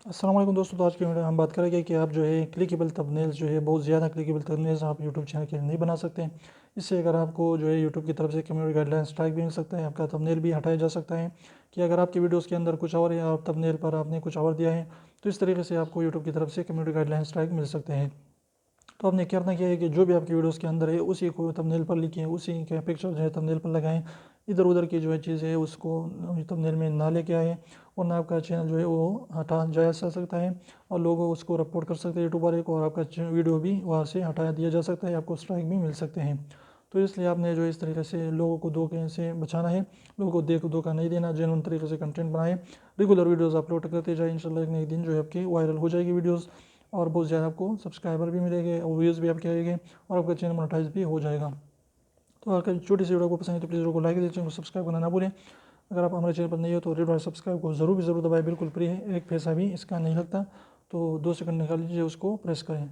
अस्सलाम वालेकुम दोस्तों। तो आज की वीडियो हम बात करेंगे कि आप जो है क्लिकेबल थंबनेल्स जो है बहुत ज़्यादा क्लिकेबल थंबनेल्स आप यूट्यूब चैनल के लिए नहीं बना सकते हैं। इससे अगर आपको जो है यूट्यूब की तरफ से कम्युनिटी गाइडलाइन स्ट्राइक भी मिल सकता है, आपका थंबनेल भी हटाया जा सकता है कि अगर आपकी वीडियोज़ के अंदर कुछ और है, आप थंबनेल पर आपने कुछ और दिया है, तो इस तरीके से आपको यूट्यूब की तरफ से कम्युनिटी गाइडलाइन स्ट्राइक मिल सकते हैं। तो आपने करना क्या है कि जो भी आपकी वीडियोस के अंदर है उसी को थंबनेल पर लिखें, उसी के पिक्चर जो है थंबनेल पर लगाएं। इधर उधर की जो है चीज़ है उसको थंबनेल में ना लेके आए, और ना आपका चैनल जो है वो हटा जा सकता है और लोग उसको रिपोर्ट कर सकते हैं यूट्यूब वाले को, और आपका वीडियो भी वहाँ से हटा दिया जा सकता है, आपको स्ट्राइक भी मिल सकते हैं। तो इसलिए आपने जो इस तरीके से लोगों को धोखे से बचाना है, लोगों को धोखा नहीं देना, जेन्युइन तरीके से कंटेंट बनाए, रेगुलर वीडियोस अपलोड करते जाए। इंशाल्लाह एक न एक दिन जो है आपकी वायरल हो जाएगी वीडियोस, और बहुत ज़्यादा आपको सब्सक्राइबर भी मिलेंगे और व्यूज़ भी आपके आएंगे, और आपका चैनल मोनेटाइज भी हो जाएगा। तो अगर छोटी सी वीडियो को पसंद है तो प्लीज़ वीडियो को लाइक दीजिए, चैनल को सब्सक्राइब करना ना भूलें। अगर आप हमारे चैनल पर नहीं हो तो रेड वाले सब्सक्राइब को ज़रूर दबाएं, बिल्कुल फ्री है, एक पैसा भी इसका नहीं लगता। तो 2 सेकंड निकाल लीजिए, उसको प्रेस करें।